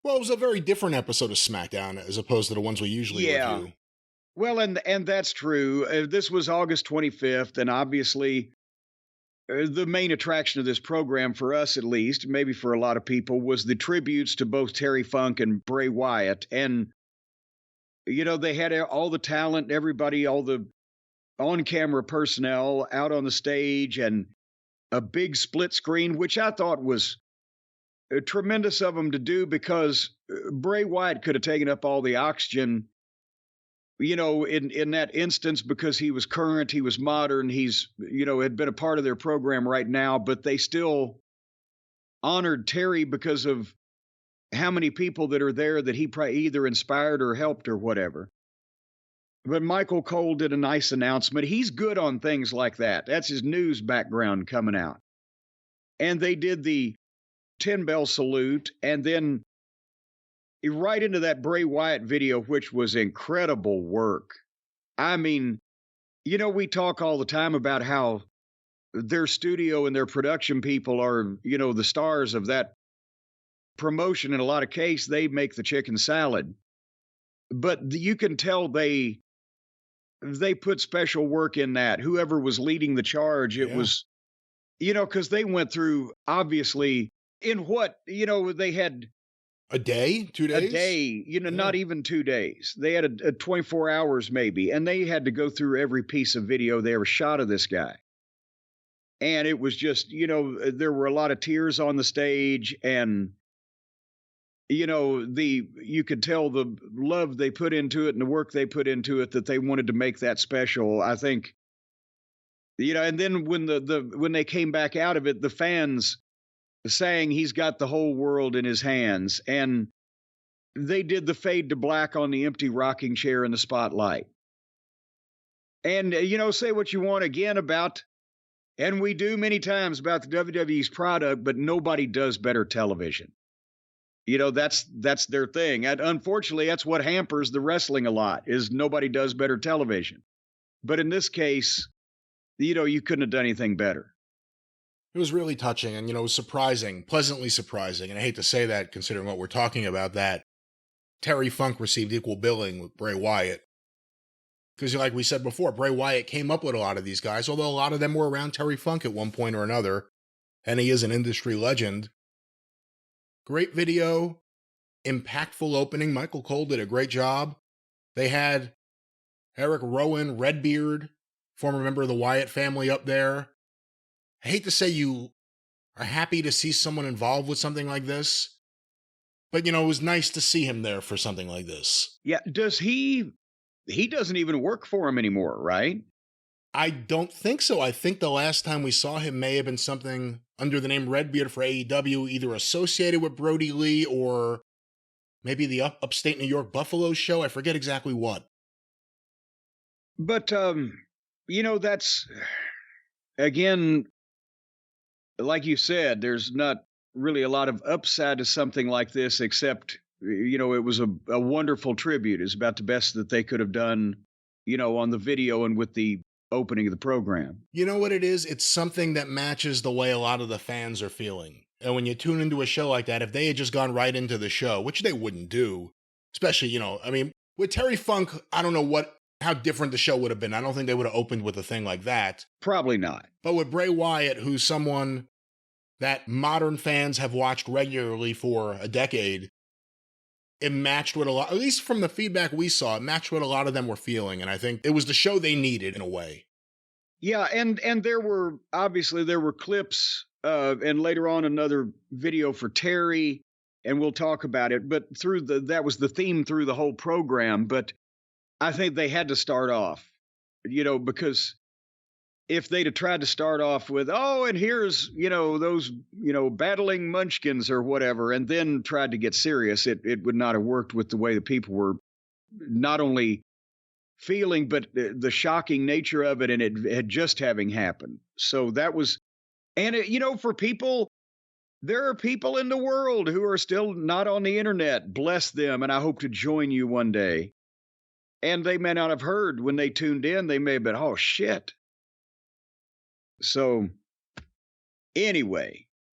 Well, it was a very different episode of SmackDown as opposed to the ones we usually Yeah. review. Well, and that's true. This was August 25th, and obviously the main attraction of this program, for us at least, maybe for a lot of people, was the tributes to both Terry Funk and Bray Wyatt. And, they had all the talent, everybody, all the on camera personnel out on the stage, and a big split screen, which I thought was tremendous of them to do because Bray Wyatt could have taken up all the oxygen, in that instance because he was current, he was modern, he's, had been a part of their program right now, but they still honored Terry because of how many people that are there that he probably either inspired or helped or whatever. But Michael Cole did a nice announcement. He's good on things like that. That's his news background coming out. And they did the 10-bell salute, and then right into that Bray Wyatt video, which was incredible work. I mean, we talk all the time about how their studio and their production people are, the stars of that promotion. In a lot of cases, they make the chicken salad. But you can tell they put special work in that. Whoever was leading the charge, it was, because they went through, obviously, in what, they had a day, 2 days, a day, not even 2 days. They had a 24 hours maybe, and they had to go through every piece of video they ever shot of this guy. And it was just, there were a lot of tears on the stage, and you could tell the love they put into it and the work they put into it, that they wanted to make that special. I think, and then when when they came back out of it, the fans saying he's got the whole world in his hands, and they did the fade to black on the empty rocking chair in the spotlight. And, say what you want again about, and we do many times, about the WWE's product, but nobody does better television. That's their thing. And unfortunately, that's what hampers the wrestling a lot, is nobody does better television. But in this case, you couldn't have done anything better. It was really touching and, it was surprising, pleasantly surprising. And I hate to say that considering what we're talking about, that Terry Funk received equal billing with Bray Wyatt. Because like we said before, Bray Wyatt came up with a lot of these guys, although a lot of them were around Terry Funk at one point or another. And he is an industry legend. Great video, impactful opening. Michael Cole did a great job. They had Eric Rowan, Redbeard, former member of the Wyatt family, up there. I hate to say you are happy to see someone involved with something like this, but, it was nice to see him there for something like this. Yeah. Does he doesn't even work for him anymore, right? I don't think so. I think the last time we saw him may have been something under the name Redbeard for AEW, either associated with Brody Lee or maybe the upstate New York Buffalo show. I forget exactly what. But, that's, again, like you said, there's not really a lot of upside to something like this, except, it was a wonderful tribute. It's about the best that they could have done, on the video and with the opening of the program. You know what it is? It's something that matches the way a lot of the fans are feeling. And when you tune into a show like that, if they had just gone right into the show, which they wouldn't do, especially, with Terry Funk, I don't know how different the show would have been. I don't think they would have opened with a thing like that. Probably not. But with Bray Wyatt, who's someone that modern fans have watched regularly for a decade, it matched what at least from the feedback we saw, it matched what a lot of them were feeling. And I think it was the show they needed in a way. Yeah. And there were clips, and later on another video for Terry, and we'll talk about it, but that was the theme through the whole program. But I think they had to start off, because if they'd have tried to start off with, and here's, those, battling munchkins or whatever, and then tried to get serious, it would not have worked with the way the people were not only feeling, but the shocking nature of it, and it had just having happened. So that was, and for people, there are people in the world who are still not on the internet. Bless them, and I hope to join you one day. And they may not have heard when they tuned in. They may have been, oh, shit. So, anyway,